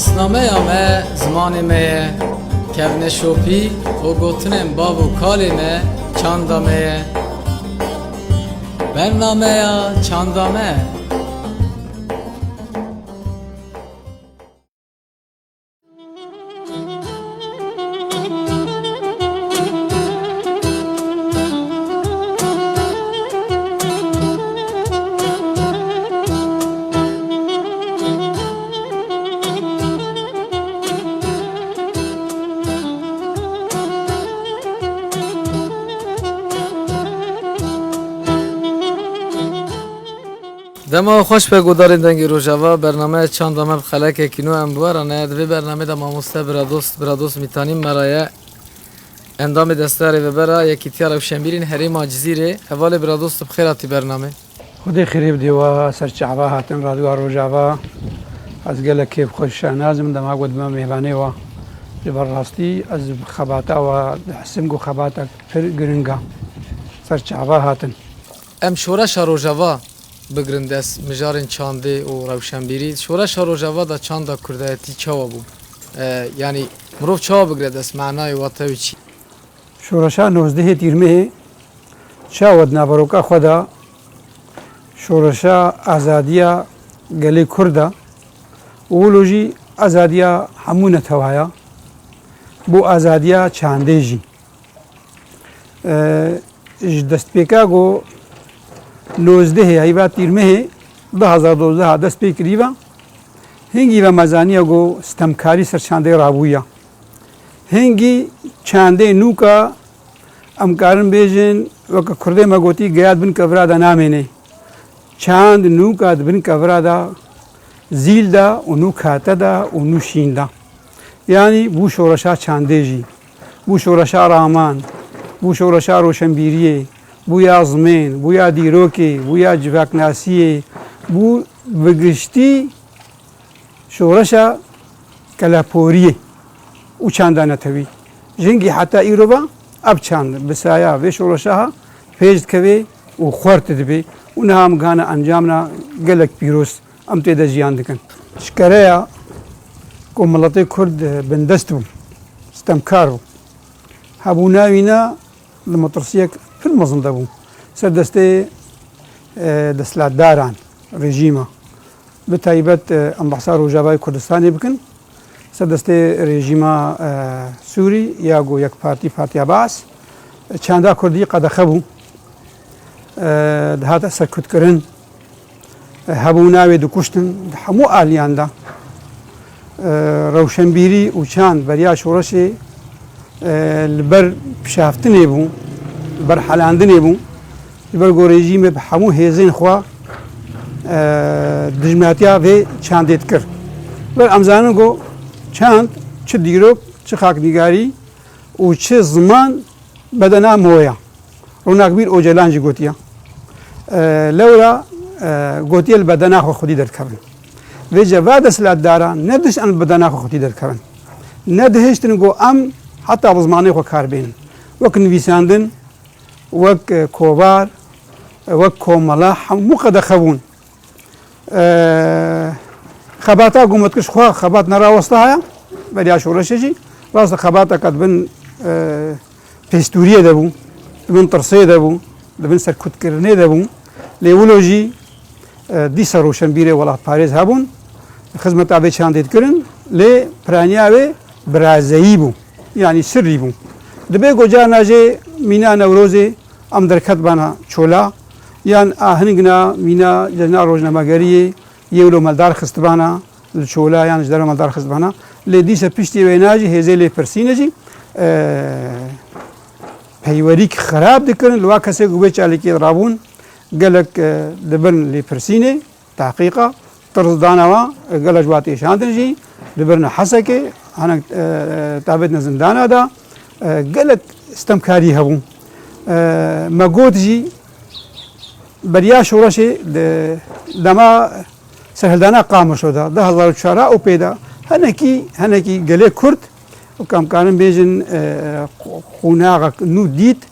ناسنامه me زمان me kevne şopi o gotinem babu kale me çanda me bername ya çanda me دما خوش به گودارین دنگی روجاوا برنامه چند دامه بخلاک کینو ام بوارانه دوی برنامه دا ماموسته برادوست میتانیم مرایه اندام دستاری و برا یکی تیار شنبیرین حریم جزیره اول برادوست بخیراتی برنامه خودی خریب دیوا سرچعبا هاتن رادیو روجاوا از گله کیف خوش نازم دما گود ما میهبانی و جبر راستی از خباتا و حسم گو خباتا پر گرنگا سرچعبا هاتن ام شورش روجاوا بگرن دست مجارن چانده و روشنبیری شورش روجاوا دا چاندا کردایتی چاوا بود یعنی مروف چاوا بگره دست معنای واتوی چی شورشا 19 تیرمه چاود نبروکا خدا شورشا آزادیا گلی کردا اولوژی آزادیا همون توایا بو آزادیا چانده جی دست پیکا گو 19 ایوه تیرمه 2012 دست پیکری و هنگی و مزانیا گو ستمکاری سر چانده رابویا هنگی چانده نوکا امکارن بیجن وکا کرده مگوتی گیاد بن کفرادا نامینه چاند نوکا بن کفرادا زیل دا و نو کاتا دا و نو شین دا یعنی بو شورشا چانده جی بو شورشا رامان بو شورشا روشنبیریه بویا زمین بویا دیروکی بویا جواکناسیه بو بگشتی شورشا کلاپوریه او چاندانه توی جنگی حتی ایروبا اب چاند بسایا و شورشها پیجد کوی و خورت دبی اونها هم گانه انجامنا گلک پیروس ام تیده جیان دکن شکریا که ملت کرد بندست بو ستمکار بو هبوناوینا المطرسیه في المظن دبو سر دسته دستلات داران رژیما بتایبت امبحثار روجاوای کردستانی بکن سر دسته رژیما سوری یا گو یک پارتی عباس چاندا کردی قد خبو دهات سرکت کرن هبوناوی دو کشتن همو آلیان دا روشنبیری و چاند بریا شورشی لبر پشافتنی بو بر حالاندنی بو بر گو رژیم به همو هزین خوا دجماتیا و چاندید کرد بر امزانو گو چاند چه دیروک چه خاکدیگاری و چه زمان بدنا مویا روناک بیر اوجلانجی گوتیا لورا گوتیل بدنا خو خودی در کردن و جواد اسلات داران ندش ان بدنا خو خودی در کردن ندهشتن گو ام حتی بزمانی خو کار بین وک نویساندن وک کوبار وک کوملا همو قد خبون خباتا قومت کش خوا خبات نرا وسطها بریا شورشی راست خباتا قد بن پیستوریه دبو بن ترسیه دبو بن سرکوت کرنه دبو لیولوژی دی سروشنبیره ولا پاریز هبون خدمت آبی چاندید کرن لی پرانیا و برازیی بو یعنی سری بو دبی گوجا ناجی مینا نوروزی ام درکت بانا چولا یان آهنگنا مینا جنا روزنامه‌گری یولو مالدار خستبانا چولا یان جدار مالدار خستبانا لیدی سه پشتی ویناجی هزیلی پرسینجی پیوریک خراب دکن لوا کسی گوبه چالی کی رابون گلک دبن لی پرسینه تحقیقا طرز دانوا گلج واتی شاندنجی دبرن حسکه هنگ تابت نزندانا دا گلک استمکاری هبون مگود جی بریا شورشی دما سهلدانا قام شده 2004 او پیدا هنکی گله کرد و کم کارن بیجن خوناغ نو دید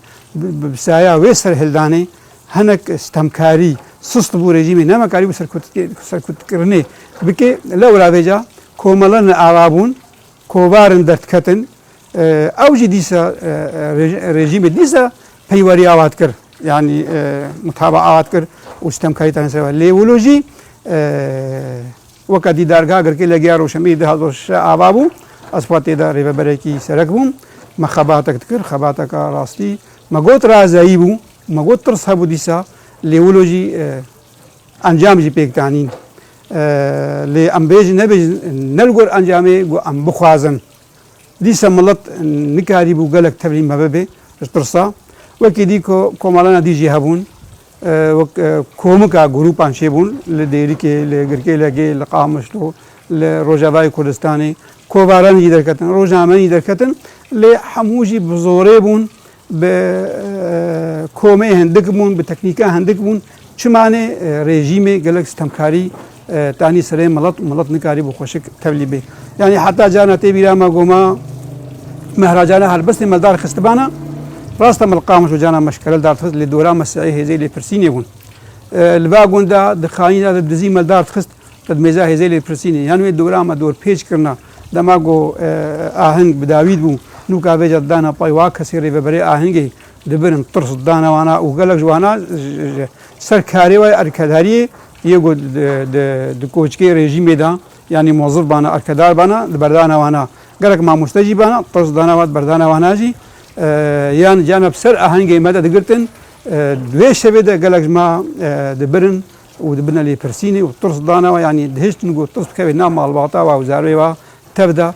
بسایا و سهلدانه هنک استمکاری سست بو رژیم نمکاری بو سرکوت کرنه بکی لولا بیجا کۆمەڵەن ئاوابوون کۆبارن دەرکەتن ئەو جی دیسە ڕێژیمە دیسە پەیوەری ئاوات کرد یعنی متابە ئاوات کرد و ستەمکاریتان سەوە لێولۆژی وەکە دیدارگا گرکی لە گیا ڕۆشەمەی دەهاتۆش ئاوا بوو ئەسپا تێدا ڕێبەبەرێکی سەرەک بووم مە خەباتەکت کرد خەباتەکە ڕاستی مەگۆت رازایی بوو مەگۆت ترس هەبوو دیسا لێولۆژی ئەنجامژی پێکتانین لێ ئەمبێژ نەبێژ نەلگۆر ئەنجامێ ئەم بخوازن دیسە مڵەت نکاری بوو گەلک تەبلی مەبە بێ ترسا وەکی دی کۆمەڵانە دیژی هەبوون وەک کۆمکە گروپان شێبوون لە دێریکێ لە گرکێ لەگێ لە قامشتۆ لە ڕۆژاوای کوردستانی کۆبارانی دەرکەتن ڕۆژنامەی دەرکەتن لێ هەمووژی بزۆرێ بوون بە کۆمەی هەندێک بوون بە تەکنیکا هەندێک بوون چمانێ ڕێژیمێ گەلک ستەمکاری تانی سەرێ مڵەت نکاری بۆ خۆشک تەبلی بێ یعنی حتا جانە تێبیرامە گۆما مەهراجانە هەربەستی مەلدار خستبانە ڕاستە مەلقامش و جانە مەشکەل دارخست لێ دۆرا مەسیحی هێزەی لێ پرسینێ بوون لبا گوندا دخانیدا دزی مەلدار خست مێزا هێزەی لێ پرسینێ یانوێ دۆرامە دۆر پێچکردنا دەماگۆ ئاهنگ بداوید بوو نوکاوێجە دانا پای وا کەسی ڕێبەبەرێ ئاهنگی دەبرن ترس دانەوانە و گەلک جوانە سەر کارێوای ئەرکەداریە یەگۆ کۆچکەی ڕێژیمێدا ینی مۆزف بانە ئەرکەدار بانە بەردانەوانە گەلک مامۆستەجی بانە ترس داناوات بەردانەواناژی یان جانب سەر ئاهەنگی مەدە دەگرتن دوێ شەوێدە گەلەکژما دەبرن و دەبنە لێ پرسینی و ترس دانەوە ینی دهشتن گۆ ترس بکەوێت نام ماڵباتاوە و زارێەوە تەبدا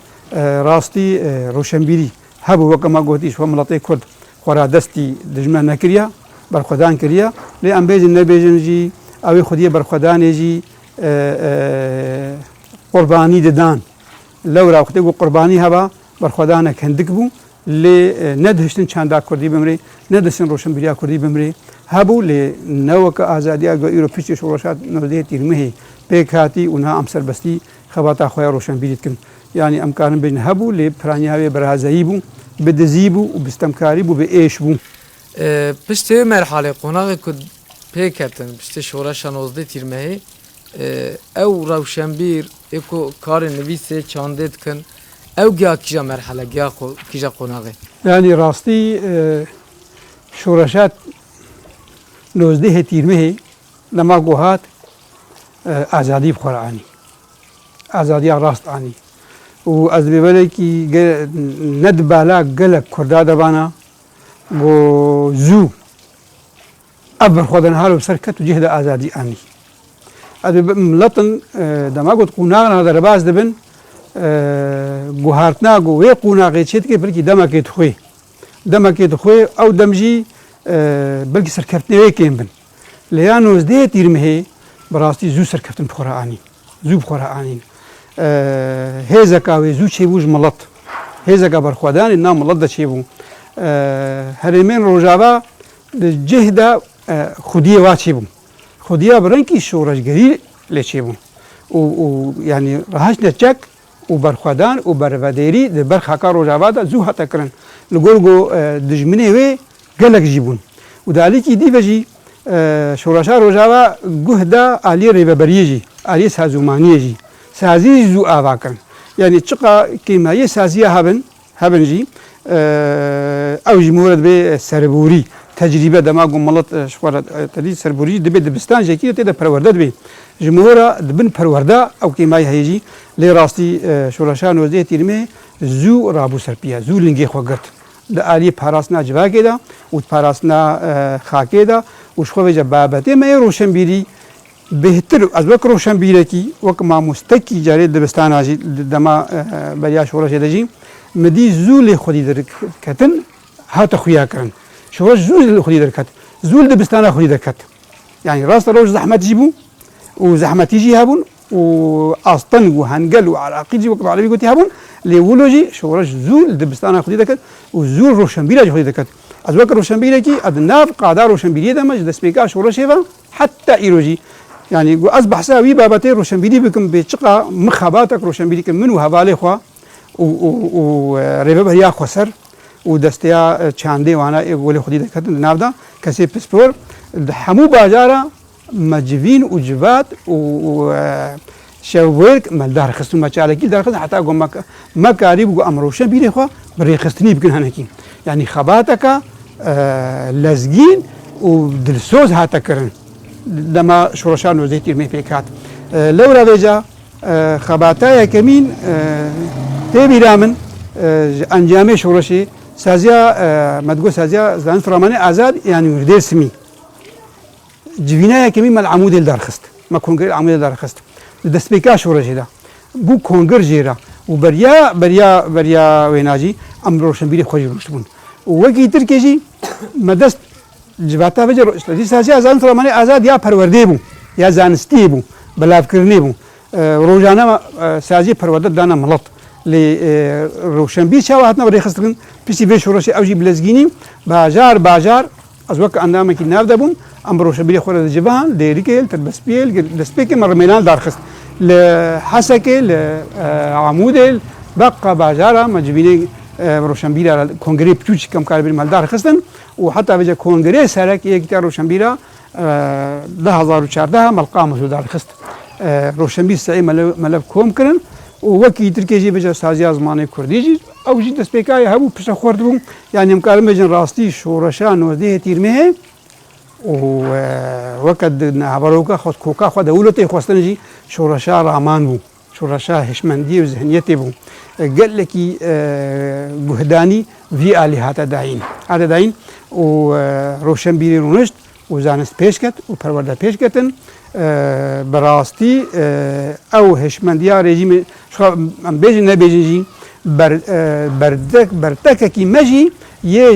ڕاستی ڕۆشنبیری هەبوو وەکەمە گوتیش وە مڵەتی کورد خۆرا دەستی دژمە نەکریە بەرخۆدان کردە لێ ئەم بێژن نەبێژنجی ئەوەی خودیە بەرخۆدانێژی قوربانی ددان لەورا خوتێ و قوربانی هەبا بەرخۆدانە هەندێک بوو لێ نەدهشتن چاندا کوردی بمرێ نەدەستن ڕۆشنبیریا کوردی بمرێ هەبوو لێ نەوەکە ئازادیا گە ئیرۆ پیشی شۆڕۆشات نۆدێت تیرمەهی پێک هاتی و نا ئەم سەربەستی خەباتا خۆیان ڕۆشنبیریتکن یعنی ئەم کارم بێژن هەبوو لێ پرانیاوێ بەرهازایی بوو بدزی بوو و بستەمکاری بوو بە ئێش بوو پشتێ مەرحەڵێ قۆناغی کورد پێکەتن پشتێ شۆڕەشە نۆزدە تیرمەهەی ئەو ڕەوشەمبیر ئێکۆ کارێ نویسێ چاندێ دکن ئەو گیا کیژە مەرحەلە گیا کیژە قۆناغی ینی ڕاستی شۆڕەشات نۆزدەهێ تیرمەهێ لەما گۆهات ئازادی بخۆرانی ئازادیا ڕاستانی و ئەس بێبەرێکی نەدبالا گەلک کووردا دەبانە بۆ زوو ئەف بەرخۆدەن هەر و سەرکەت و جێدا ئازادی ئانی مڵەتن دەما گوت قوناغنا دەرەباز دەبن گوهارتناگو وێ قوناغی چێتکە بەرکی دەمەکەیت خوێ دەمەکەیت خوێ ئەو دەمژی بەلکی سەرکەوتنەوەیکێن بن لە یان نۆزدەیە تیرمەهەیە بەڕاستی زوو سەرکەوتن بخۆرەئانی زوو بخۆرەئانین هێزەکاوێ زوو چێبووش مڵەت هێزەکە بەرخوادانی نا مڵەت دەچێ بوو هەرێمێن ڕۆژاوا جێهدا خودیە وا چێ بوو خودیا بڕێنکی شۆڕەشگەری لێ چێ بوو و ینی ڕاهاش نەچەک و بەرخوادان و بەرەڤەدێری دەبەر خاکا ڕۆژاوادا زوو هەتەکردن لە گۆرگۆ دژمنێ وێ گەلک ژی بوون و دالیکی دیڤەژی شۆڕەشا ڕۆژاوا گوهدا ئالیە ڕێبەبەریەژی ئالیە سازومانیەژی سازی زوو ئاواکردن یعنی چقا کێماییە سازیە هەبنژی ئەو ژمۆرە دەبێ سەربوری تەجریبە دەماگو مڵەت شخوارەتەلی سەربوری دەبێت دەبستانژێکی تێدا پەروەردە دەبێ ژمۆرە دبن پەروەردە ئەو کێمای هەیەژی لێ ڕاستی شۆڕەشا نۆزدەیە تیرمێ زوو ڕابوو سەرپیە زوو لنگێ خۆگرت لە ئالیە پاراستنا جواکێدا و پاراستنا خاکێدا و شخۆڤێجە بابەتێ مەیە ڕۆشنبیری بهتر ئەس وەک ڕۆشنبیرێکی وەک مامۆستەکی جارێت دەبستاناژی دەما بەریا شۆڕەشێ دەژی مدی زوو لێ خودی دەرکەتن هاتە خویاکردن شۆڕەش زوو لێ خودی دەرکەت زوو لە دەبستانە خودی دەکەت یعنی ڕاستە ڕۆژ زەحمەتیژی بوو و زەحمەتیژی هەبوون و ئاستەنگ و هەنگەل و عراقیجی وەک عەرەبی گوتی هەبوون لێولۆژی شۆڕەش زوو لە دەبستانە خودی دەکەت و زوو ڕۆشنبیراژی خودی دەکەت ئەس وەک ڕۆشنبیرێکی ئەد ناو قادا ڕۆشنبیریە دەمەش دەستپێکا شۆڕەشێوە حتا ئیرۆژی یعنی ئەس بەحسا وی بابەتەی ڕۆشنبیری بکەم بێ چقا مخاباتێک ڕۆشنبیریکە من و هەواڵێ خوا و ڕێبەبەریا خۆسەر و دەستەیە چاندێ وانە وەلی خودی دەکەتن ناودا کەسێ پسپۆر هەموو باژارە مەجڤین و جوات و شەوەیەک مەلدار خستم مەچالێکی دەرخست حتا گۆ مەکاری بگو ئەم ڕۆشن بیرێخوا بڕێخستنی بکن هەنێکی یعنی خەباتەکە لەزگین و دلسۆز هاتەکردن لەما شۆڕەشان نۆزەی تیرمەی پێکات لەو ڕاوێجا خەباتە یەکەمین تێبیرا من ئەنجامێ شۆڕەشی سازیا مەدگۆ سازیا زانست فڕامانەی ئازاد یانی وردێ سمی جوینە یەکەمی مەل عەمودێ دەرخست مە کۆنگرێ عەمودێ دەرخست دەستپێکا شۆڕەشێدا بوو کۆنگر ژێرە و بەریا وێناجی ئەم ڕۆشنبیری خۆشی ڕۆشت بوون وەکی ترکێژی مەدەست جباتە بەجێ ڕۆشتی سازیا زانست فڕامانەی ئازاد یا پەروەردەی بوو یا زانستی بوو بەلافکردنی بوو ڕۆژانە سازی پەروەردە دانا مڵەت لێ ڕۆشنبیر چاوە هاتنەوە ڕێخستکردن پشتی بێ شۆڕەشی ئەوژی بلەزگینی باژار ئەز وەک ئەندامێکی ناو دەبوون ئەم ڕۆشنبیری خۆرە دەجبان لێریکێل تەربەسپێل دەستپێکی مەڕمێنان دارخست لە حەسەکێ لە عەمودێل بەقا باژارە مەجبینەی ڕۆشنبیرە کۆنگرەی پچووچی کەم کاربێن مەلدار خستن و حتا بێجە کۆنگرەی سەرەک یەکتا ڕۆشنبیرە 2014 مەلقا مەسوود دارخست ڕۆشنبیر سعی مەلەب کۆمکردن و وەکی ترکێژی بێجە سازیا زمانی کوردیژی ئەوژی دەستپێکای هەبوو پشە خۆرد بوو یان ئەمکارم بێژن ڕاستی شۆڕەشا نۆزدەیە تیرمێ وەکە هەبەرەوەکە خۆت کۆکا خۆ دەوڵەتی خواستنجی شۆڕەشا ڕامان بوو شۆڕەشا هێشمەندی و زەهنیەتی بوو گەلێکی گوهدانی ڤی ئالی هاتە داین و ڕۆشنبیری ڕوونشت و زانست پێشکەت و پەروەردە پێشکەتن بەڕاستی ئەو هێشمەندیا ڕێژیمی ئەم بێژن نەبێژنجی بەردەکێکی مەژی یێ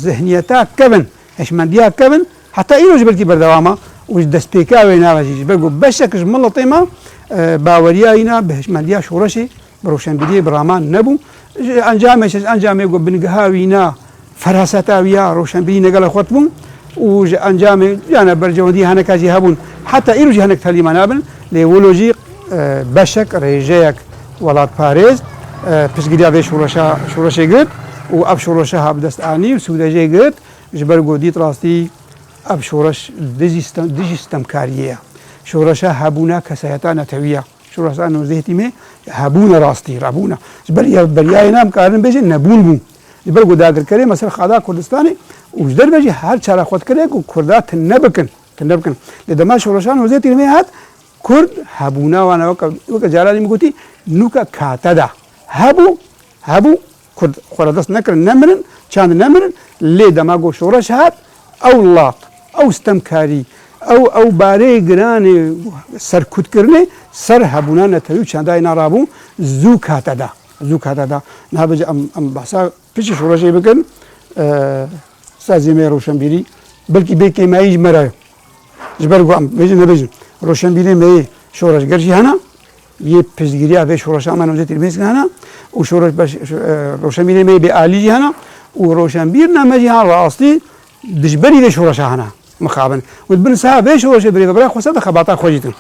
زەهنیەتا کەبن هێشمەندیا کەبن حتا ئیرۆژ بەلکی بەردەوامە و دەستپێکاوێ ناوەژیش بەرگۆ بەشێکش مڵەتێمە باوەریاینا بە هێشمەندیا شۆڕەشی بە ڕۆشنبیری بڕامان نەبوو ئەنجامێ گۆ بنگەهاوینا فەراسەتاویە ڕۆشنبیری نەگەڵە خۆت بوون و ئەنجامێ یانە بەرجەوەندی هەنەکاتی هەبوون حتا ئیروژی هەنێک تەلیمە نابن لێوەلۆژی بەشێک ڕێژەیەک وڵات پارێز پشتگیریا بێ شۆڕەشێ گرت و ئەف شۆڕەشە هەبدەستانی و سوودەژێ گرت ji ber godît rastî ev şoreş dijî stemkariyê şoreşa hebûna kesayeta netewiya şoreşa nozêtîmê hebûna rastî rebûna ji ber beryayê nam karin bêjin nebûn bûn ji ber godagirkerê mesela xada Kurdistanê û ji derve jî her çara xwedkirek û Kurda tin nebikin lê dema şoreşa nozêtîmê hat Kurd hebûna wan weke caranî min gotî nûka kate da hebû Kurd xwe dest nekirin nemirin çand nemirin lê dema got şoreş hat ew lat ew stemkarî ew barê giranê serkûtkirinê ser hebûna netewî û çandayê narabû zû kate da nabêje em behsa piştî şoreşê bikin sazîmê roşenbîrî belkî bê kêmayî ji me re ji ber ku em bêjin nebêjin roşenbîrê meyê şoreşger jî hene yê piştgiriya vê şoreşa me navzê tîrmêzkin hene û roşenbîrê meyê bê alî jî hene û roşenbîr name jî han rastî dijberî vê şoreşa hene mixabin û bin saha vê şoreşê birêve bira xwesa de xebata xwe jî tin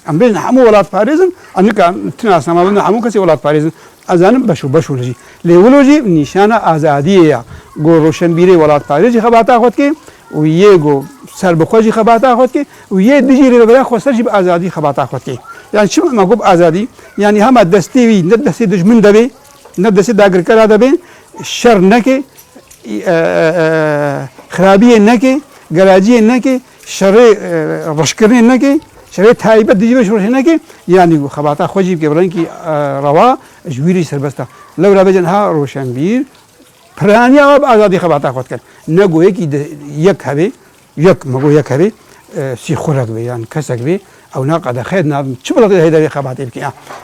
em bêjin hemû welat parêzin em nika tina sama bin hemû kesî welat parêzin ez zanim beş û beş jî lê wilo jî nîşana azadiyê ya got roşenbîrê welat parêz jî xebata xwe dike û yê got serbixwe jî xebata xwe dike û yê dijî rêve bira xwesa jî bi azadî xebata xwe dike yani çi me got azadî yani hema destê wî ne destê dijmin debe ne destê dagirkera debe şer neke xirabiyê neke geraciyê neke şerê reşkirinê neke şerê taybet dijî vê şoreşê neke yani xebata xwe jî bike bi rengî rewa ji wî re serbest e lew re bêjin ha roşenbîr piraniya we bi azadî xebata xwe dikin ne got yek hebe me got yek hebe sîxurek be yani kesek be ew naqede xêd nabim çi miletê heyde vê xebatê bike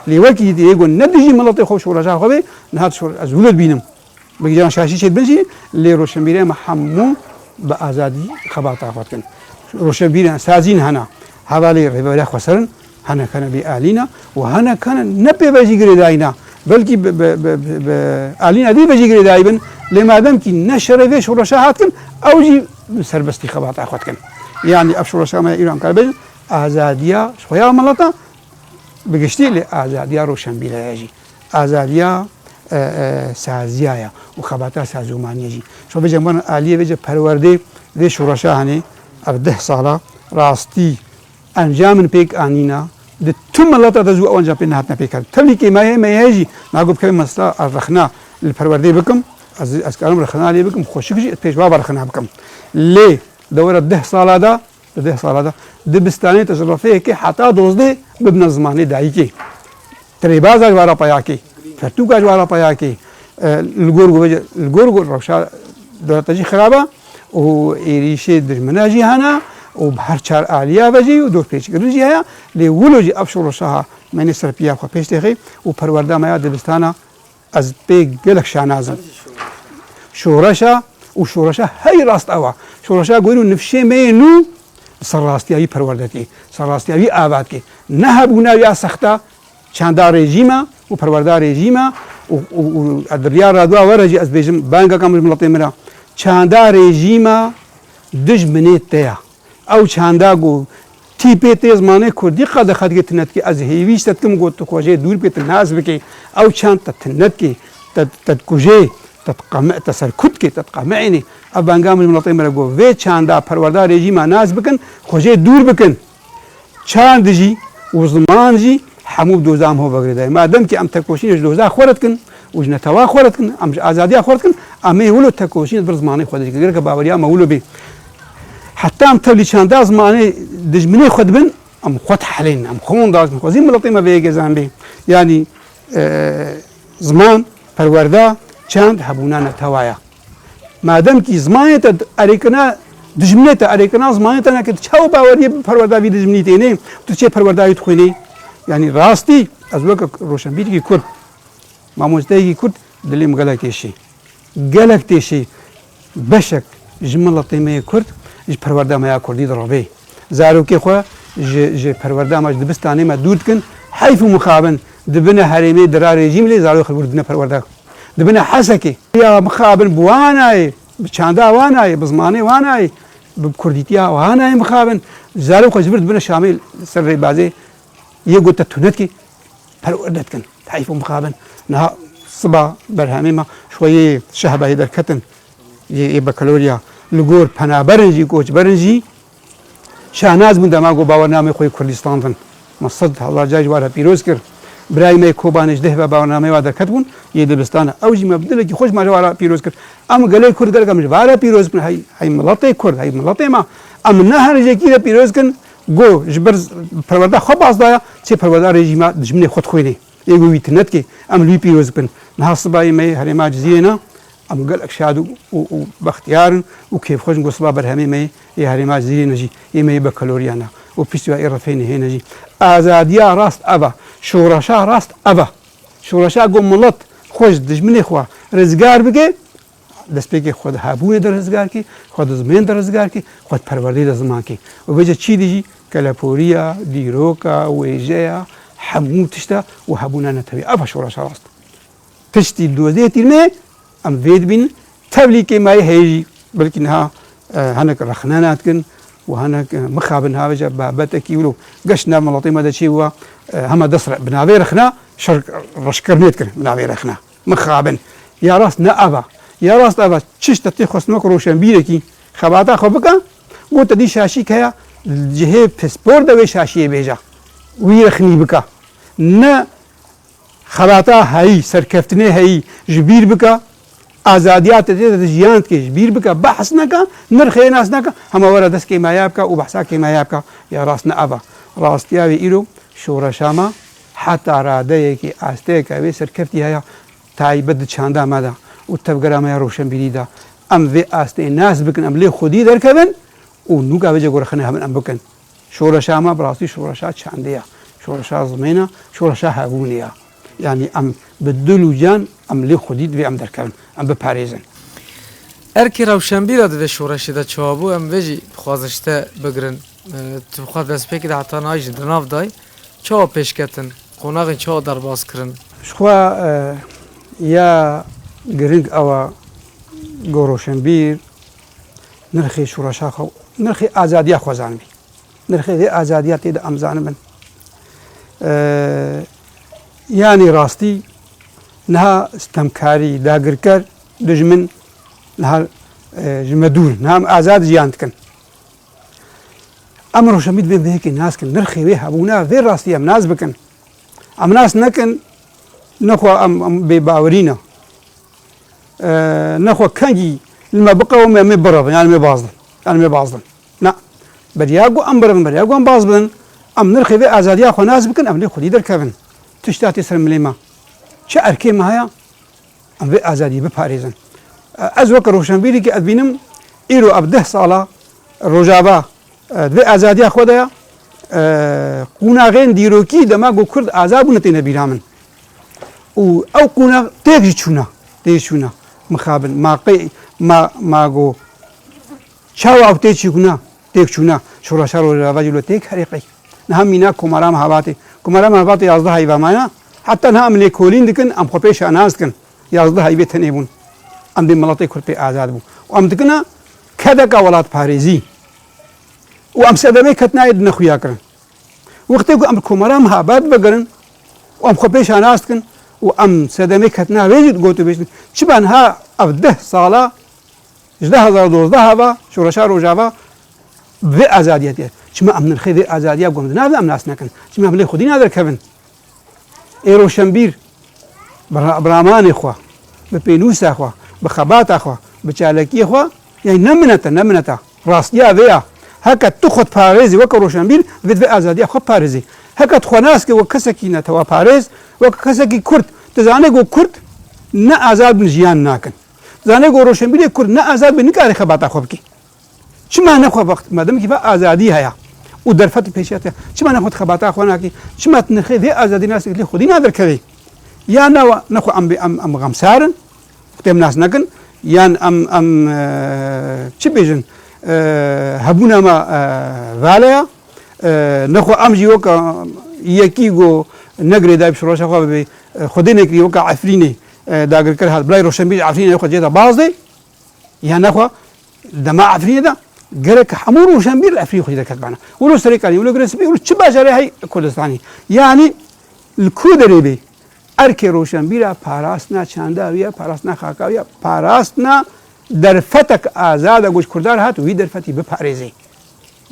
lê wekî dîtî got ne dijî miletê xwe şoreşa xwe be nihat ez wilo dibînim بگیران شاشی چیت بنشی لی روشنبیری ما همو با آزادی خبرتا خود کن روشنبیری سازین هنا حوالی ربیعه خسرن هنا کنه بی آلینا و هنا کنه نپی بجیگری داینا بلکی ب آلینا دی بجیگری دایبن لما دام کی نشره ویش ورشاهات کن اوجی سربستی خبرتا خود کن یعنی افشور رشاه ما ایران کرد آزادیا شویا ملتا بگشتی لی آزادیا روشنبیری یجی آزادیا سازیایە و خەباتە سازومانیەژی شۆ بێجە من ئالیە بێجە پەروەردەی وێ شوڕەشە هەنێ ئەف 10 ساڵە ڕاستی ئەنجامن پێک ئانینا ثم الله تزوج أوانجا بينها بيكر تبلي ما يجي نعقب كلمة مسلا الرخنا الفروردي بكم از كلام رخنا لي بكم خوشكش بيش بابا رخنا بكم ليه دورة 10 سال ده دبستاني تصرفيه كي حتى دوزدي ببن زماني دايكي تريبازا جوارا باياكي فرتوكا جوارا باياكي الغورغو روشا دورة تجي خرابة وإيريشي درمناجي هنا وبحر شار آلية بجي ودور بيش قرنجي هيا لولوجي أبشر رشاها مني سربيا خو بيش تخي وبروردا مايا دبستانا از بيك قلق شانازم شورشا وشورشا هاي راست أوا شورشا قولوا نفشي مينو سراستياوی پروردتی سراستیاوی آبادکی نهبونا یا سختا چاندا رژیما و پروردار رژیما و دریا رادوا ورجی از بیجم بانگا کامل ملت مرا چاندا رژیما دشمنی تیا او چاندا گو تیپی تیز مانه کردی قد خد گتنت کی از هیویش تکم گو تو کوجه دور پیت ناز بکی او چاند تنت کی تد کوجه تتقمع تسركت كي تتقمعني أبانقام المنطقة مرقو في چاندا پروردار رژيما ناس بكن خوجه دور بكن چاند جي وزمان جي حموب دوزام هو بغرداي ما دام كي ام تكوشين دوزا خورتكن وجنا توا خورتكن ام ازاديا خورتكن امي ولو تكوشين برزماني خود غير باوريا ما ولو بي حتى ام تبلي چاندا زماني دجمني خود بن ام خود حلين ام خون داز خوزين ملطي ما بيجي زامبي يعني زمان پروردا چند هبونان توایا مادام کی زمانیت اریکنا دجمنیت اریکنا زمانیت نه که چاو باوری پرورداوی دجمنیت نه تو چه پرورداوی تخوینی یعنی راستی از وقت روشنبیر کی کرد ماموزدگی کرد دلیم گلک تیشی بشک جمله تیمه کرد ج پروردا ما کردی دربی زارو کی خو ج پروردا ما دبستانه ما دود کن حیف مخابن دبنه حریمی درار رژیم لی زارو خبر دبنه پروردا دبنا حسكي يا مخابن بواناي بشاندا واناي بزماني واناي بكرديتيا واناي مخابن زالو خجبر دبنا شامل سر بازي يقول تتونتكي فالوردتكن تعيفوا مخابن نها صبا برهاميما شويه شهبه هيدا الكتن بكالوريا لغور بنا برنجي كوش برنجي شاهناز من دماغو باورنامه خوي كردستان مصد الله جاي ولا بيروزكر برای می کوبانش ده و باورنامه و در کتبون یه دبستان اوجی مبدل کی خوش ماجوارا پیروز کرد ام گله کرد گرگم جوارا پیروز کن هی ملت کرد هی ملت ما ام نه رجکی پیروز کن گو جبر پرورده خوب از دایا چه پرورده رژیم دشمن خود خوینه یگو ویتنت کی ام لی پیروز کن نه صبای می هر ما جزینا ام گل اکشاد و بختیار و کیف خوش گسبا برهمی می یه هر ما جزینا جی یه می بکالوریانا و پیشوا ایرفین هنا جی آزادیا راست ابا شورشا راست ابا شورشا گو ملت خوش دشمنی خو رزگار بگه دست بگه خود هابونه در رزگار کی خود زمین در رزگار کی خود پروردی در زمان کی و بجه چی دیجی کلاپوریا دیروکا ویجیا حمو تشتا و هابونه نتوی ابا شورشا راست تشتی دوزه تیرمه ام وید بین تبلیکی مای هیجی بلکه نها هنک رخنانات کن وهناك مخابن هاوجا بابتك يقولوا قشنا ملطي ماذا شيء هو هم دسر بنافير رخنا شرق رشكر نيتكر بنافير رخنا مخابن يا راس نأبا يا راس أبا تشش تتخص نكروشن بيركي خباتا خبكا قلت دي شاشي كيا الجهة بسبور دوي شاشي بيجا ويرخني بكا نا خباتا هاي سركفتني هاي جبير بكا آزادیات جیان کے جبیر بکا بحث نہ کا نرخے ناس نہ کا ہم اور دس کے مایاب کا و بحثا کے مایاب کا یا راس نہ ابا راستیا وی ایرو شورا شاما حتى راده کی آسته کا وی سرکفتی ہے تایبد چاندا مادا و تبگرام یا روشن بیدا ام وی آسته ناس بکن ام لی خودی در کبن و نو کا وجه گرخنه هم ام بکن شورا شاما براستی شورا شا چاندیا شورا شا زمینا شورا شا هبونیا يعني ام بدلو جان ام لي خديد في ام دركان ام بباريزن اركي روشنبير ده شورشي ده چوابو ام وجي خوازشته بگرن تبخواد بس پێکی دا حتا نایج دناف دای چاوا پێشکەتن قۆناغین چاوا دەرباز کرن شخوا یا گرنگ ئەوە گۆڕۆشنبیر نرخی شوڕەشا خەو نرخی ئازادیا خوازانبی نرخی ئازادیا تێدا ئەمزانە بن يعني راستي نها استمكاري داغركر دجمن نها جمدور نها آزاد جيانتكن ئەم ڕۆژەمبیر بێ بەیەکێ ناسکن نرخی وێ هەبوونا وێ ڕاستی ئەم ناز بکەن ئەم ناس نەکەن نەخوا ئەم بێباوەرینە نەخوا کەنگی لمە بقەوە مێ بڕەبن یان مێ بازن یان مێ بازن نا بەریاگو ئەم بڕن بەریاگو ئەم باز بن ئەم نرخی وێ ئازادیا خۆ ناز بکەن ئەم لێ خودی دەرکەون تشتاتی سەر ملێمە چه ئەرکێمە هەیە ئەم وێ ئازادی بپارێزن ئەز وەکە ڕۆژەمبیرێکی ئەبینم ئیرۆ ئەب 10 ساڵە ڕۆژاوا دوێ ئازادیا خۆدەیە قوناغێن دیرۆکی دەماگۆ کورد ئازاد بوونە تێنە بیرا من و ئەو قوناغ تێکژی چوونە تێژ چوونە مخابن ماقی ماگۆ چاو ئەو تێکی کونا تێک چوونە شۆڕەشا ڕۆژاوا جلۆ تێک هەرێقی نەها مینا کۆمارام هاواتێ کۆمارام هاواتێ 11 هەیڤامانە حتا نها ئەم لێ کۆلین دکن ئەم خۆ پێش ئاناز کن 11 هەیبێ تەنێ بوون ئەم دێ مەڵەتی کورد پێ ئازاد بوو و ئەم دکنە کە دەکا وڵات پارێزی و ئەم سەدەمەی کەت نایەت نەخویاکردن وەختێک ئەم کۆمەرام هابات بگرن و ئەم خۆ پێش ئاناستکن و ئەم سەدەمەی کەت ناوێژت گۆتو بێژن چبان ها ئەو 10 ساڵە 2012 هاوا شۆڕەشا ڕۆژاوا بێ ئازادیەتێ چما ئەم نرخی بێ ئازادیا گۆمد نابێ ئەم ناس نەکەن چما بڵێ خودی نادەرکەون ئێ ڕۆشەمبیر بڕامانی خوا بە پێنووسا خوا بە خەباتا خوا بە چالەکی خوا یعنی نەمنەتە ڕاستیا وەیە هەکە تو خۆت پارێزی وەکە ڕۆشەمبیر بێت بێ ئازادیا خۆ پارێزی هەکەت خۆ ناسکە وەک کەسێکی نەتەوا پارێز وەک کەسێکی کورد دەزانێت گۆ کورد نە ئازاد بن ژیان ناکەن زانێت گۆ ڕۆشەمبیرێک کورد نە ئازاد بن نکاری خەباتا خۆ بکەی چما نەخوا وەخت مەدەمکی بە ئازادی هەیە و دەرفەت پێشێتە چما نەخۆت خەباتا خۆ ناکەی چما نرخی بێ ئازادی ناسێت لێ خودی نادەرکەوی یان ناوە نەخوا ئەم غەمسارن قوتێم ناس نەکەن یان ئەم چی بێژن هەبوونەمە ڤالەیە نەخوا ئەمژی وەکە یەکی گۆ نەگرێ دای شڕۆشەخوا ببێ خودی نەکری وەکە عەفرینێ داگرکرد هات بڵای ڕۆشەمبیر عەفرینێ خۆ جێتە بازدێ یان نەخوا دەما عەفرینێدا گەرەکە هەموو ڕۆشەمبیر عەفری خۆی دەکات بانە وەلۆ سەرێکانی وەلۆ گرەسبێ وەلۆ چ باژارێ هەی کوردستانی یعنی لکو دەرێ بێ ئەرکێ ڕۆشەمبیرە پاراستنا چانداویە پاراستنا خاکاویە پاراستنا دەرفەتێک ئازادە گوش کوردار هات وی دەرفەتی بپارێزی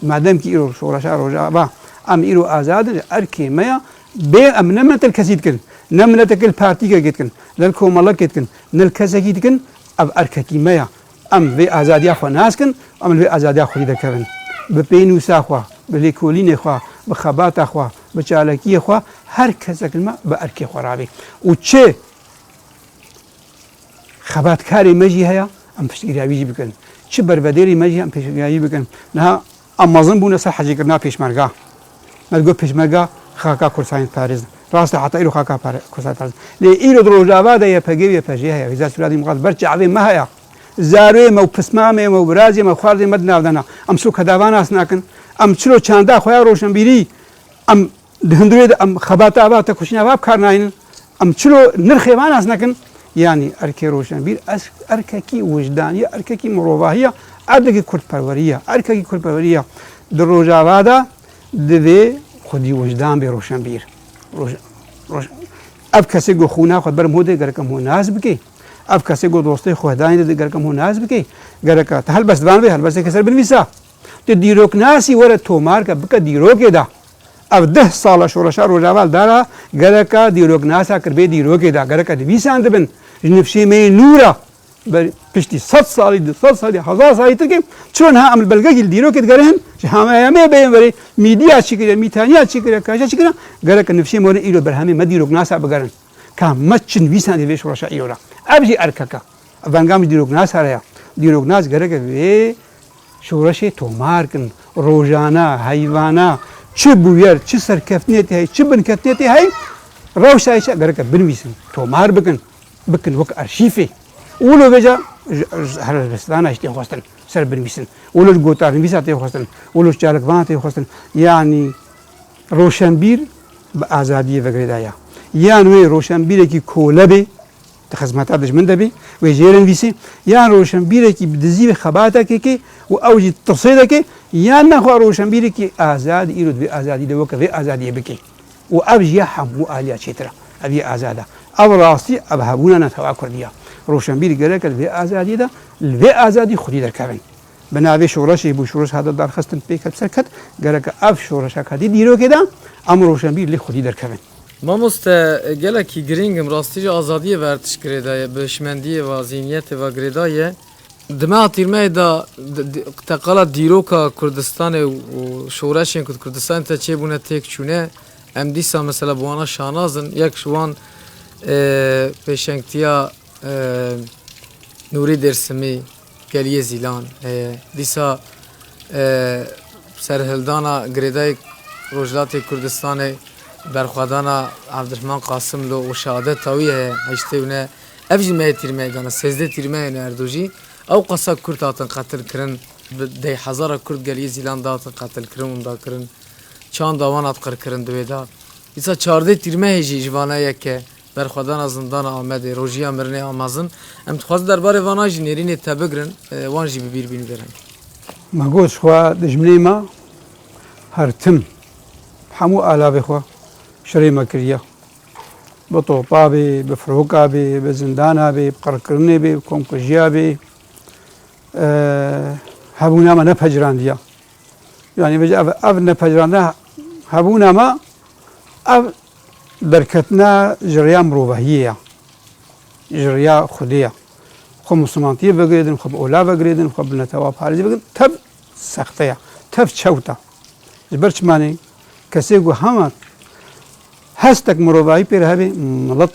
مادەمکی ئیرۆ شۆڕەشا ڕۆژاوا ئەم ئیرۆ ئازادە ئەرکێمەیە بێ ئەم نەمنەتەر کەسی دکن نەمنەتەکەل پارتیکەکەتکن لەل کۆمەڵەکێتکن نەل کەسێکی دکن ئەم ئەرکەتیمەیە ئەم وێ ئازادیا خۆ ناسکن ئەم وێ ئازادیا خۆی دەکەون بە پێی نووساخوا بە لێکۆلینێ خوا بە خەباتا خوا بە چالەکیە خوا هەر کەسێکمە بە ئەرکێ خۆڕابێ و چێ خەباتکاری مەژی هەیە ئەم پشتگیراویژی بکەن چ بربەدێری مەژی ئەم پێشگیری بکەن نها ئەم مەزن بوونە سەر حەجیکردنا پێشمەرگا مەرگۆ پێشمەرگا خاکا کورسانی پارێزن ڕاستە حتا ئیرۆ خاکا کورسانی پارێزن لێ ئیرۆ ڕۆژاوادا یەپەگەی و یەپەژێ هەیە ویزا سورادی مقاس بەرچ عەوێ مە هەیە زاروێمە و پسمامێمە و برازێمە خواردێمە دناودەنا ئەم سوکە داوا ناس ناکەن ئەم چلۆ چاندا خۆیان ڕۆشنبیری ئەم هەندێت ئەم خەباتە ئاباتە کوشینەوە بکار ناینن ئەم چلۆ نرخێوان ناس نەکەن یانی ئەرکێ ڕۆشنبیر ئەرکەکی وجدانیە ئەرکەکی مرۆڤاهیە ئەردێکی کورتپەروەریە ئەرکەکی کورتپەروەریە لە ڕۆژاوادا دەبێ خودی وجدان بێ ڕۆشنبیر ئەف کەسێک گۆ خونا خۆت بەرم هۆدێ گەرەکەم هۆ ناز بکەی ئەف کەسێک گۆ دۆستەی خۆدانی دەدە گەرەکەم هۆ ناز بکەی گەرەکە تا هەلبەستوان بێ هەلبەستێک کەسەر بنویسە تۆ دیرۆک ناسی وەرە تۆمارکە بکە دیرۆکێدا ئەو 10 ساڵە شۆڕەشا ڕۆژاوا دارا گەرەکە دیرۆک ناسا کرد بێ دیرۆکێدا گەرەکە نویسان دەبن نفشێمەی نورە پشتی 100 ساڵی 200 ساڵی 1000 ساڵی ترکەم چۆن ها ئەم بەلگەکی دیرۆکێت گەرهن هەمەیەمێ بێن وەرێ میدیا چی کرێ میتانیا چی کرێ کاژە چی کرێ گەرەکە نفشێم وەرە ئیرۆ بەرهەمێ مە دیرۆک ناسا بگەرن کام مەچ نویسان دەبێ شۆڕەشا ئیرۆرە ئەبژی ئەرکەکە ئەڤەنگامی دیرۆک ناسارەیە دیرۆک ناس گەرەکە بێ شۆڕەشێ تۆمارکن ڕۆژانە هەیڤانە چ بوویەر چ سەرکەفتنێتی هەی چ بنکەتنێتی هەی ڕەوشایشە گەرەکە بنویسن تۆمار بکن وەک ئەرشیفێ وڵۆ بێجا هەرستانە تێخواستن سەر بنویسن وڵۆ گۆتار نویسا تێخواستن وڵۆ چالکوان تێخواستن یانی ڕۆشنبیر بە ئازادیە بەگرێدایە یان وێ ڕۆشنبیرێکی کۆلە بێ خزمەتا دژمن دەبێ وێ ژێرە نویسێ یان ڕۆشنبیرێکی بدزیوێ خەباتەکێکێ و ئەوژی تڕسێ دەکێ یان نەخوا ڕۆشنبیرێکی ئازادی ئیرۆ بێ ئازادی دەوەکە بێ ئازادیە بکەی و ئەوژیە هەموو ئالیا چێترە ئەبێ ئازادە ئەو ڕاستی ئەب هەبوونە نەتەوا کوردیە ڕۆشنبیر گەرەکە بێ ئازادیدا لێ ئازادی خودی دەرکەون بناوی شورشی بو شورش هذا دار خستن پیکت سرکت گرک اف شورش کدی دیرو کدا ام روشنبیر لی خودی درکبن مامۆستا gelekî giringim rastî jî azadiyê wertişkirêdaye bişmendiyê ve zihniyetê ve girêdaye di me hatîrmeyê da teqala dîroka Kurdistanê û şoreşên ku Kurdistanê te çêbûne têkçûne em dîsa mesela bi wana şanazin yek ji wan pêşengtiya Nûrî Dêrsimî geliyê Zîlan heye dîsa serhildana girêdayê Rojhilatê Kurdistanê berxwedana Evdirman Qasım lo û şehadeta wî heye heştê wîne ev jî me tîrmeyê dana sêzdeh tîrmeyên erdû jî ew qasa Kurd hatin qetil kirin deh hezara Kurd geliyê Zîlan da hatin qetil kirin û da kirin çanda wan hat qirkirin di wê da dîsa çardeh tîrmeyê jî ji vana yeke berxwedana zindana Amedê rojiya mirinê Amazin em dixwazin derbarê vana jî nêrînê te bigirin wan jî bi bîr bîn verin ما گوش خوا دجمنی ما هرتم همو آلابه خوا شری مکریه به طوپا بی به فروکا بی به زندانا بی بقرکرنه بی کمکجیا بی هبونا ما نپجراندیا yani بجا اف نپجرانده هبونا ما اف درکتنا جریان مروبهیه جریا خودیه خو مسلمانتی بگیردن خو اولا بگیردن خو بنتوا پارزی بگیردن تب سختیا تب چوتا جبرچ معنی کسی گو همه هستک مروایی پر هبی ملت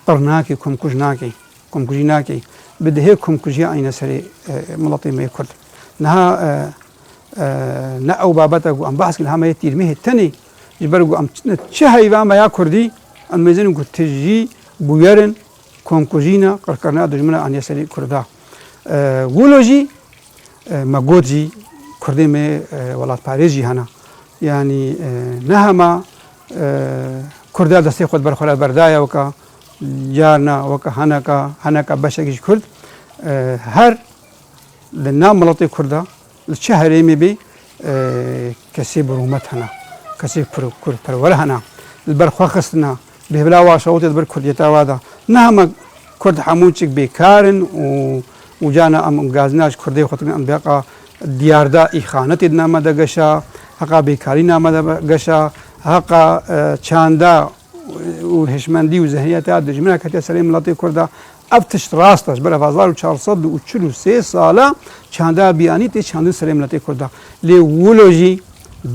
پرناکی کمکوژ ناکی بده کمکوژی آینه سری ملتی می کرد نه او بابتا گو ام بحث کل همه تیرمه تنی جبر گو ام چه حیوان ما یا کردی ام میزن گو تجی بویرن کمکوژینا قرقرنا دجمنا آنیا سری کردا گولوجی مگودجی کردی می ولات پاریزی هنا يعني نهما كردا دستي خود برخولا بردايا وكا جارنا وكا هنكا بشكش كرد هر لنا ملطي كردا الشهري مي بي كسي برومت هنا كسي كرد پرور هنا البرخوا خستنا بهبلا واشوت البر كرديتا وادا نهما كرد حموچك بكارن وجانا ام غازناش كردي خطن ام بقى دياردا اخانت نامه دغشا حقا بیکاری نامه گشا حقا چاندا و هشمندی و ذهنیت دجمنه کتی سری ملتی کرده افتش راستش برای 1443 ساله چاندا بیانی تی چاند سری ملتی کرده لی ولوجی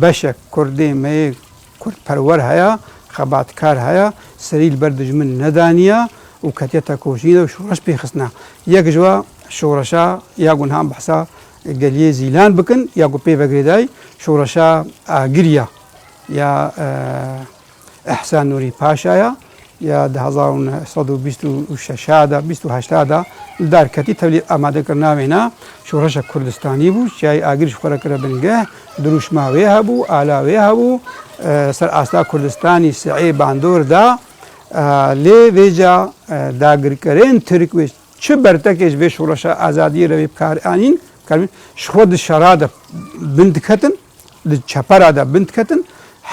بشک کرده می کرد پرور هیا خباتکار هیا سری البر دجمن ندانیا و کتی تکوشیده و شورش بیخسنا یک جوا شورشا یا گنهم بحثا geliyê Zîlan bikin ya ku pê vegirêdayî şoreşa Agiriya ya Ehsan Nûrî Paşaya ya 1926 da 28 da li darketî tevlî amadekirina wêna şoreşa Kurdistanî bû çiyayê Agir ji xwe re kire bingeh dirûşma wê hebû ala wê hebû ser asta Kurdistanî Siê Bandor da lê vêca dagirkerên Tirk wê çi bertekê ji vê şoreşa azadiyê re wê bikar anîn شخود شراده بنت كتن للشبراده بنت كتن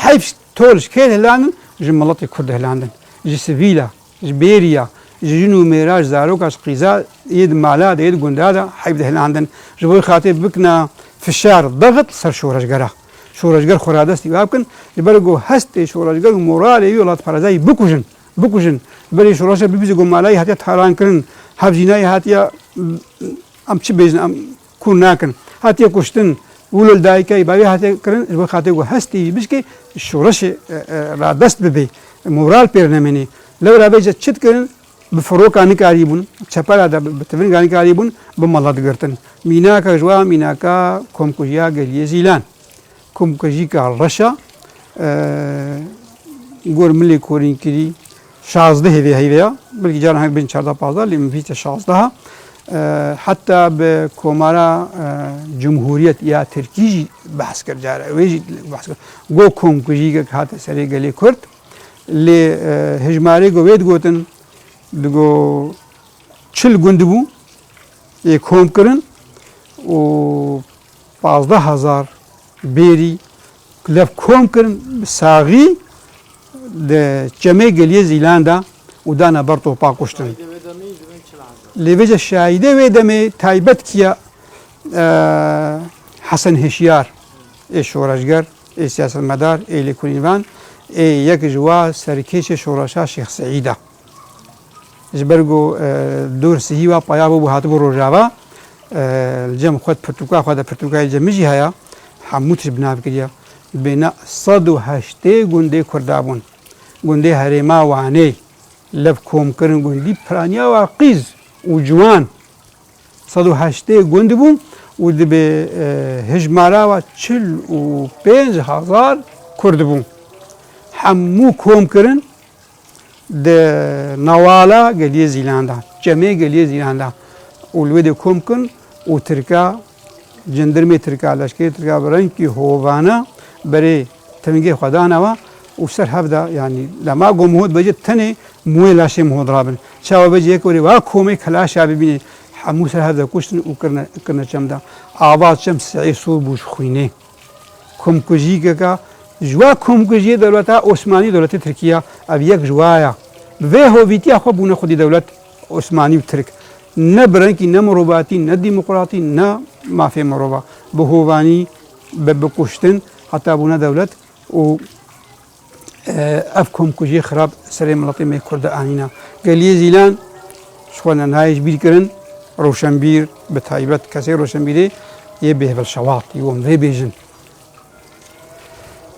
حيف تولش كيل هلاندن جملتي كرد هلاندن جي سفيلا جي بيريا جي جنو ميراج زاروكاش قيزا يد مالاده يد قنداده حيف هلاندن جبوي خاطر بكنا في الشهر ضغط صار شورش قرا شورش قر خرادستي وابكن يبرقو هستي شورش قر مورالي يولات فرزاي بكوجن بري شورش بيبيزو مالاي هاتيا تهران كرن حفجيناي هاتيا ام چي بيزن ام کون نکن هاتی کشتن ولول دایکای باوی هاتی کرن جو خاطر گو هستی بیشکی شورش را دست ببی مورال پر نمینی لو را بیج چت کرن بفروک آنی کاریبون چپر آدا بتفرین آنی کاریبون بمالات گرتن مینا کا جوا مینا کا کم کجیا گلیه زیلان کم کجی کا رشا گور ملی کورین کری 16 هیویا بلکه جان هم بین 14 لیمن فیت 16 حتی به کمارا جمهوریت یا ترکیه بحث کرد جاره ویجی بحث کرد گو کم کجی که هات سری گلی کرد لی هجماری گو وید گوتن دگو 40 گند بو یک کم کرن و 15,000 بیری کلف کم کرن ساغی ده جمع گلی زیلاندا و دانا برتو پاکوشتن لیویج شایده و دمی تایبت کیا حسن هشیار ای شورشگر ای سیاست مدار ای لیکونیوان ای یک جوا سرکیش شورشا شیخ سعیده جبرگو دور سهی و پایابو بهاتبو روجاوا الجم خود پرتوکا خود پرتوکای جمیجی هیا حموتش بناف کردیا بنا 108 گونده کردابون گونده هریما وانی لب کوم کرن گوندی پرانیا و قیز و جوان 108 گوند بون و به هجمارا و 45,000 کرد بون همو کوم کرن د نوالا گلیه زیلاندا جمعه گلیه زیلاندا اولوی د کوم کن و ترکا جندرمی ترکا لشکری ترکا برن کی هوانا برای تمگی خدانا و سر هفته یعنی لما گمهود بجه تنه موی لاشه مهود رابن چاو بجه یک وری وا کومی خلاص شابی بینی همو سر هفته کشتن و کرن چمدا آواز چم سعی سو بوش خوینه کوم کجی که جوا کوم کجی دولت عثمانی دولت ترکیه اب یک جوایا و هویتی خو بونه خودی دولت عثمانی و ترک نه برنکی نه مروباتی نه دموکراتی نه مافی مروبا به هوانی به بکشتن حتی بونه دولت و افکم کجی خراب سر ملتی می کرد آنینا گلیه زیلان شوانا نایج بیر کرن روشنبیر به تایبت کسی روشنبیره یه بهول شواط یوم وی بیجن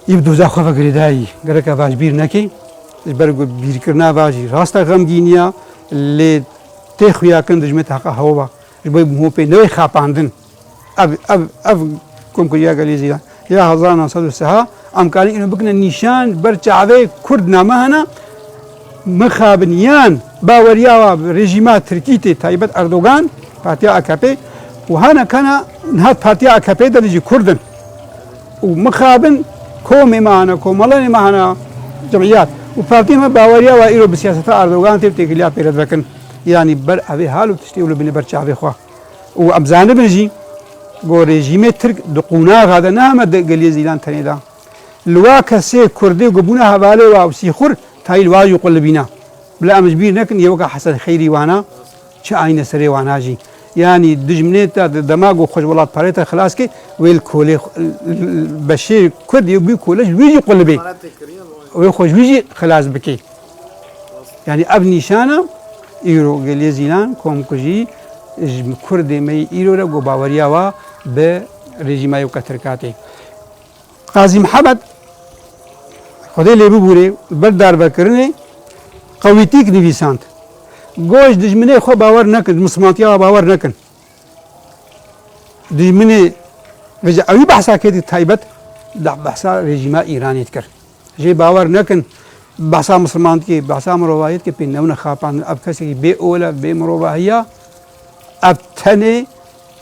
يبدو زاخو فقرداي قرك فاج بير نكي برغو بير كرنا فاجي راستا غمگينيا اللي تخويا كن دجمت حق هوا جبي مو بي نوي خاپاندن اب كم كيا غليزيا يا هزانا صدو سها امكاني انه بكنا نيشان برچاوي كرد نامهنا مخابنيان باوريا رژيمات تركيتي تايبت اردوغان فاتيا اكابي وهنا كان نهات فاتيا اكابي دجي كردن ومخابن کومی معنا کومالانی معنا جمعیات و پارتی ما باوریا و ایرو بسیاست اردوغان تیب تکلیا پیرد وکن یعنی بر اوی حالو تشتیولو بینه بر چاوی خوا و ابزانه بنجی گو رژیم ترک دقونا غاده نامه گلیه زیلان تنیدا لوا کسی کرده گبونه حواله و سیخور تایل واجو قلبینا بلا مجبیر نکن یوکا حسن خیری وانا چه آینه سری وانا جی يعني دجمنيتا دماغو خوش ولات باريتا خلاص كي ويل كولي بشير كود يبي كولش ويجي قلبي ويخوش ويجي خلاص بكي يعني اب نشانه ايرو غليزيلان كوم كوجي كرد مي ايرو را باوريا وا ب رژيما يو كتركاتي قاضي محمد خدي لي بوري بردار بكرني قويتيك نيفيسانت گوش دجمنه خو باور نکن مسلمانتیا باور نکن دجمنه وجه اوی بحثا کدی تایبت دا بحثا رژیم ایرانی کر جی باور نکن بحثا مسلمانتی بحثا مروایت که پینونه خاپان اب کسی بی اوله بی مروایه اب تنه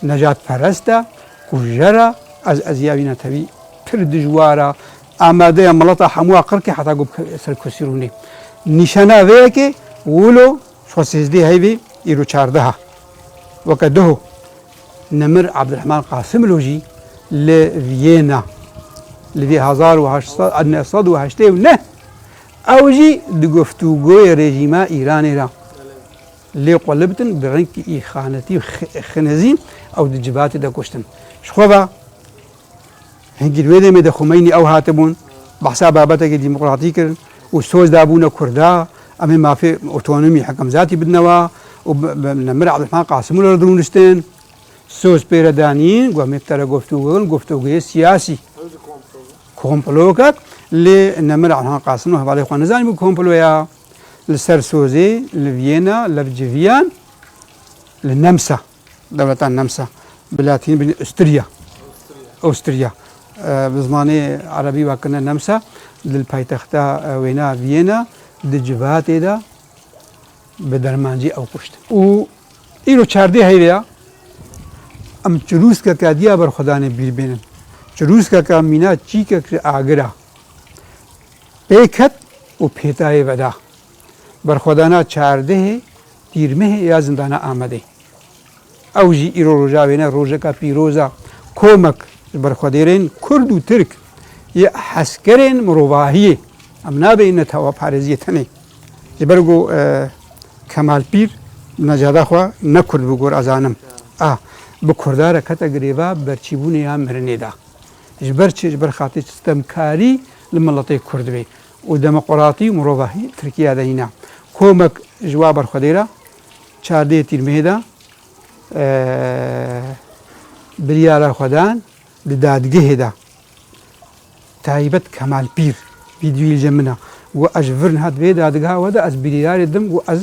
نجات پرسته کجرا از ازیاوی نتوی پر دجوارا آماده ملتا حموا قرکی حتی گوب سر کسیرونی نشانه وی که ولو شوسيزدي هيبي يرو چارده وكده نمر عبد الرحمن قاسم لوجي لفيينا لدي 1808 نه اوجي دگفتوگوی رژیما ایرانی را لی قلبتن برنك ای خانتی خنزين او دجبات دا کشتن شخوبا هنگی دویده می دا خمینی او هاتبون بحثا بابتا که ديمقراطي کرن و سوز دابونا کردا أمي ما في أوتونومي حكم ذاتي بدنوا ونمر عبد الرحمن قاسم ولا درونستين سوز بيردانيين ومتر قفتوغي سياسي كومبلوكات لنمر عبد الرحمن قاسم وهذا إخوان نزاني بكومبلويا لسر سوزي لفيينا لفجفيان للنمسا دولة النمسا بلاتين بين أستريا بزماني عربي وكنا النمسا للبايتختا وينا فيينا دجبات دا بدرمانجي او کشت و ایرو چارده هیویا ام چروس کا کادیا بر خدا نے بیر بینن چروس کا مینا چی کا آگرا پیکت و پیتای ودا بر خدا نا چارده تیرمه یا زندانا آمده او جی ایرو روزا وینا روزا کا پیروزا کومک بر خدایرین کرد و ترک یا حسکرین مروواهیه امنا بین توا پارزیتنی جبرگو کمال پیر نجاده خوا نکرد بگور ازانم بە کوردارە کەتە گرێڤە بەرچیبوونیان مرنێدا ji ber çi ji ber xatir sistemkarî li miletê Kurd bê û demokratî û mirovahî Tirkiye de hîne komek ji wa berxwedê re çardê tîrmehê de biryara xwedan li dadgehê de taybet Kemalpîr vîdyoyê min e û ez ji vir hat vê dadgeha we de ez biryarê dim û ez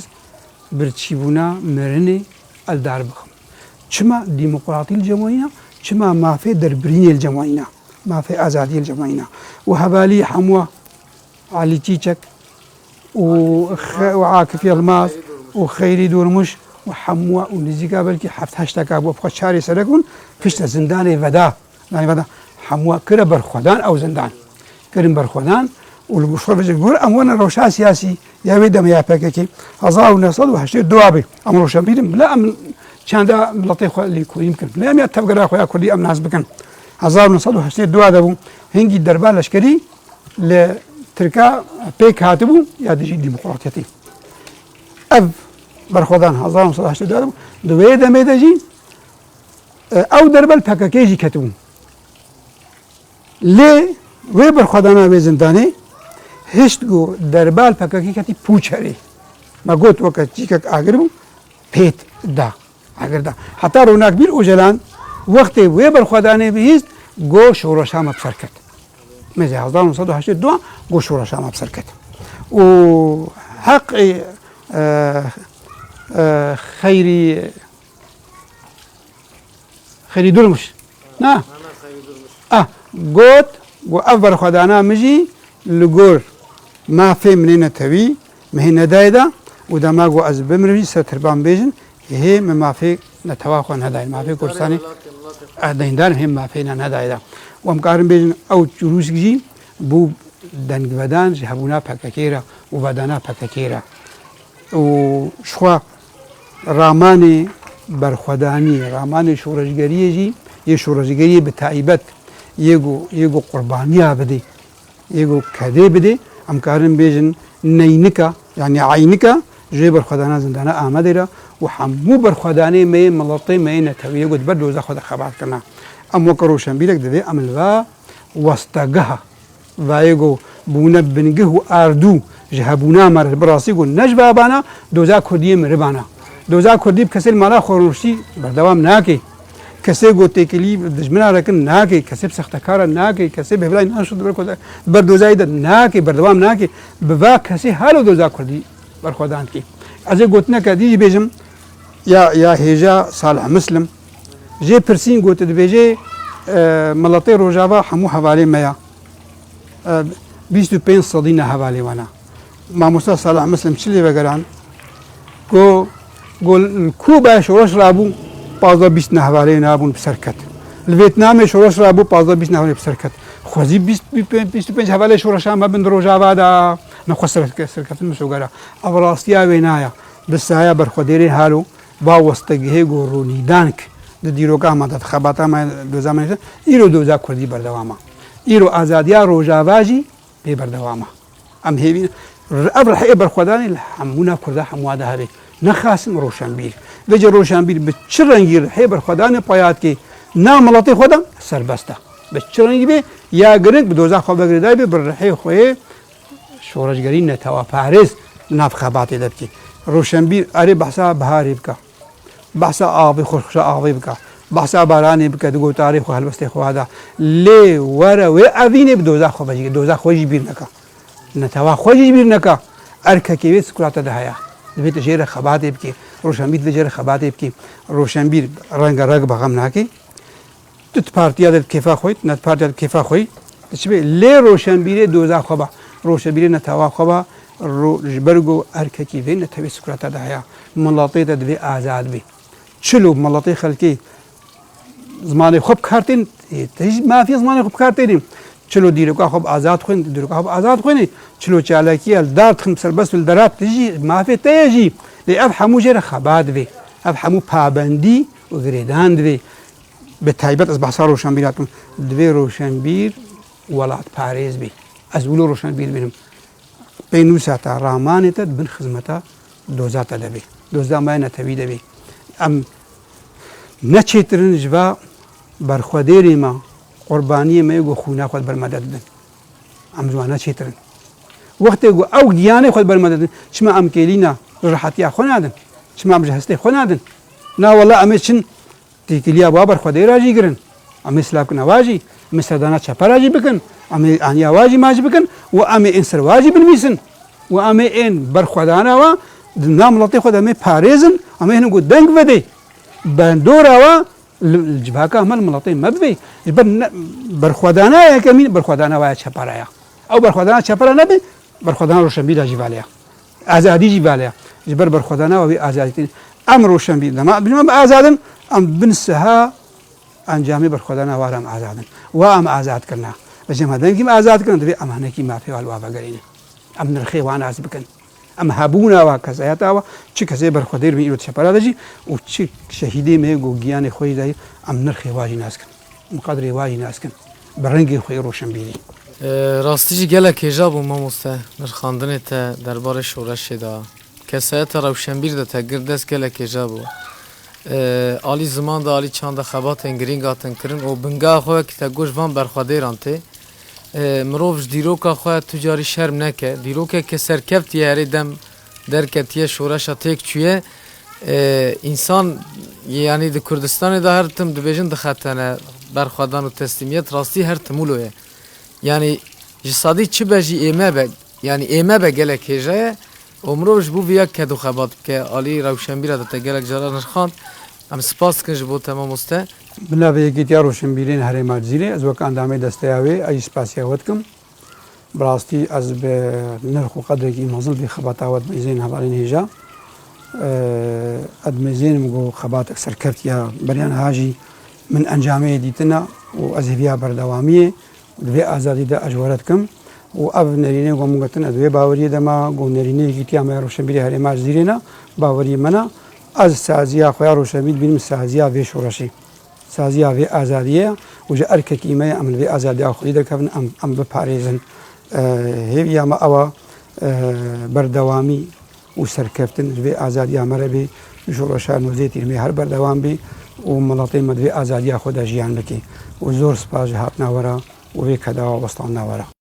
birçîbûna mirinê eldar bikim çima demokratî li cemawîna çima mafê derbirînê li cemawîna mafê azadiyê li cemawîna û hevalî hemû Alî Çîçek û Akif Yilmaz û Xeyrî Durmuş û hemû û nizîka belkî heft heşteka bû xwe çarê serek bûn pişta zindanê veda yanî veda hemû kire berxwedan ew zindan kirin berxwedan û li xwe bicî gor em wena rewşa siyasî ya wê demê ya PKK 1982 bê em rewşenbîrin bila em çanda miletê xwe lê Kurdî bikin bila em ya tevgera xwe ya Kurdî em nas bikin 1982 de bû hingî derba leşkerî li Tirka pêk hatibû ya dijî demokratiyetê ev berxwedan 1982 de bû di wê demê de jî ew derbel PKK jî ketibûn lê wê berxwedana wê zindanê hişt got derbal PKK ketî pûçerê me got weke çîkek agir bû pêt da agir da heta Ronakbîr Ocalan wextê wê berxwedanê bihîst got şoreşa me bi ser ket mezê 1982 got şoreşa me bi ser ket û heqê Xeyrî Durmuş na got ev berxwedana min jî li gor mafê min ê netewî mihê nedayê da û dema got ez bimirim jî ser tirban bêjin hê min mafê netewa xwe nedayê mafê Kurdistanê deyndar hêm mafê ne nedayê da û em karin bêjin ew rûsk jî bû dengvedan ji hebûna PKK re û vedana PKK re û ji xwe ramanê berxwedanî ramanê şoreşgeriyê jî yê şoreşgeriyê bi taîbet yê got qurbaniya bide yê got kedê bide em karin bêjin neynika yanî aynika ji wê berxwedana zindana Amedê re û hemû berxwedanê me yê miletê me yê netewî yê got ber doza xwe de xebat kirina em weke rewşenbîrek divê em li va westegeha vayê got bûne bingih û erdû ji hebûna me re bi rastî got ne ji babana doza Kurdiyê miribana doza Kurdî bi kesê li mala xwe rûniştî berdewam nake kesê got têkilî dijmina rekin nake kesê bi sextekara nake kesê bi hevlayê naşu ber dozayê de nake berdewam nake bi va kesê halo doza Kurdî berxwedan kê ez ê gotineke dî jî bêjim ya hêja Salih Mislim jê pirsîn got dibêje miletê Rojava hemû hevalê me ya 25 sedî ne hevalê wana mamosta Salih Mislim çi lê vegeran got Kuba şoreş rabû 15 ne hevalê nabûn bi ser ket li Vêtnamê şoreş rabû 15 ne hevalê bi ser ket xwezî 25 hevalê şoreşan me bin di Rojava da nexwe serketin misûgera ev rastiya wê naya bi saya berxwedêrê halo ba westegihê got ronîdank di dîroka me de xebata me doza me îro doza Kurdî berdewam e îro azadiya Rojava jî pê berdewam e em hêvî ev riheyê berxwedanê li hemûna Kurda hemû de hebe nexasin rewşenbîr vêce rewşenbîr bi çi rengî riheyê berxwedanê payatî na miletê xwe de serbest e bi çi rengî bê ya giring bi doza xwe vegirê daye bê bi riheyê xwe şoreşgerî netewaparêz li nav xebatê de bike rewşenbîr erê behsa biharê bike behsa avê xweşa avê bike behsa baranê bike di gotarê xwe helbestê xwe da lê were wê evînê bi doza xwe vejî doza xwe jî bîr neke netewa xwe jî bîr neke erkekê wê sikurata de heye divêt jê re xebatê bike rewşenbîr divê jê re xebatê bike rewşenbîr renga reg bexem nake tu partiya de kêfa xwe net partiya de kêfa xwe çi bê lê rewşenbîrê doza xwe ba rewşenbîrê netewa xwe ba ji ber got erkekî vê netewê sikurata de heye miletê de divê azad bê çilo miletê xelkê zimanê xwe bikartên mafiya zimanê xwe bikartênê çilo dîroka xwe bi azad xwên dîroka xwe bi azad xwênê çilo çalakiya li dar dixin serbest li derat jî mafê te ye jî lê ev hemû jê re xebat divê ev hemû pabendî û girêdan divê bi taybet ez behsa rewşenbîr hatim divê rewşenbîr welatparêz bê ez wilo rewşenbîr bînim pênûsa te ramanê te bin xizmeta doza te de bê doza me netewî de bê em نەچێترن ژوا بەرخوادێرێمە قوربانی ئێمە گۆ خونا خۆت بەرمەدە دەدەن ئەم جوانە چێترن وەختێک گۆ ئەو گیانەی خۆت بەرمەدە دەدەن چما ئەم کێلینە ڕەحەتیا خۆ نادن چما ئەم هەستەی خۆ نادن ناوەڵا ئەمێ چن تێکیلیا وا بەرخوادەی راژی گرن ئەمێ سلااوکردنە واژی ئەمێ سەردانە چەپەراژی بکەن ئەمێ ئانیا واژی ماژ بکەن و ئەمێ ئێن سەرواژی بنویسن و ئەمێ ئێن بەرخوادانەوە نامڵەتی خۆ ئەمێ پارێزن ئەمە هێن گو دەنگ بەدەی بەندۆراوە جباکە هەمە مڵەتی مەبێ بەرخوادانایەکە مین بەرخوادانە وایە چەپەرایە ئەو بەرخوادانە چەپەرە نەبێ بەرخوادانە ڕۆشنبیدا ژیڤالەیە ئازادی ژیڤالەیە ژبەر بەرخوادانەوە بێ ئازادی ئەم ڕۆشنبی دەما بنمە بە ئازادن ئەم بنسەها ئەنجامی بەرخوادانە وارەم ئازادن وا ئەم ئازادکردنا بەجێمە دەنگیم ئازادکردن دەبێ ئەمانەکی مافێوال وا بەگەرێنێ ئەم نرخێ وا ناز بکەن ئەم هەبوونەوە کەسایەتەوە چ کەسێ بەرخوادێر بێ ئیرۆ چەپەرا دەژی و چ شەهیدێ مێ گۆ گیانی خۆی دای ئەم نرخێ واژی ناسکن مقدرێ واژی ناسکن بە ڕەنگی خۆی ڕۆشنبیری ڕاستیجی gelek hêja bû mamoste nirxandinê te derbarê şoreşê da kesayeta rewşenbîr de te gir dest gelek hêja bû alî ziman da alî çanda xebatên girîng hatin kirin û binga xwe ki te goş van berxwedêran tê mirov ji dîroka xwe tu carî şerm neke dîrokeke serkevtiye herê dem derketiye şoreşa têk çûye însan yanî di Kurdistanê de her tim dibêjin dixetene berxwedan û teslîmiyet rastî her timûlo ye yani ji sadî çi be jî ême be yani ême be gelek hêja ye û mirov ji bo vêya kedû xebat bike alî rewşenbîra de te gelek caran nirxand em spas dikin ji bo te mamoste بنابێ یەکێتیا ڕۆشنبیرین هەرێما جزیرێ ئەز وەک ئەندامەی دەستەیاوێ ئەی سپاسیاوە بکەم بڕاستی ئەس بە نرخ و قەدرێکی مەزڵ بێ خەباتاوەت مەزین هەواڵین هێژا ئەدمەزێنم گۆ خەباتێک سەرکەوتیا بەریان هاژی من ئەنجامەیە دیتنە و ئەزێڤیا بەردەوامیە دوێ ئازادیدا ئەژوەرە بکەم و ئەv نەرینەی گۆمگەتن ئەدوێ باوەریە دەما گۆ نەرینەیەکی تیامای ڕۆشنبیری هەرێما جزیرێنە باوەری منە ئەز سازیا خۆیان ڕۆشنبیر بینم سازیا vê şoreşê saziya vê azadiye û ji erkekî me em li vê azadiya xwedî derkevin em biparêzin hêviya me ewa berdewamî û serkeftin ji vê azadiya me re bê şoreşa nûzê tîrmê her berdewam bê û miletê me di vê azadiya xwe de jiyan bike û zor spas ji hatna wera û vê kedawa westan nawera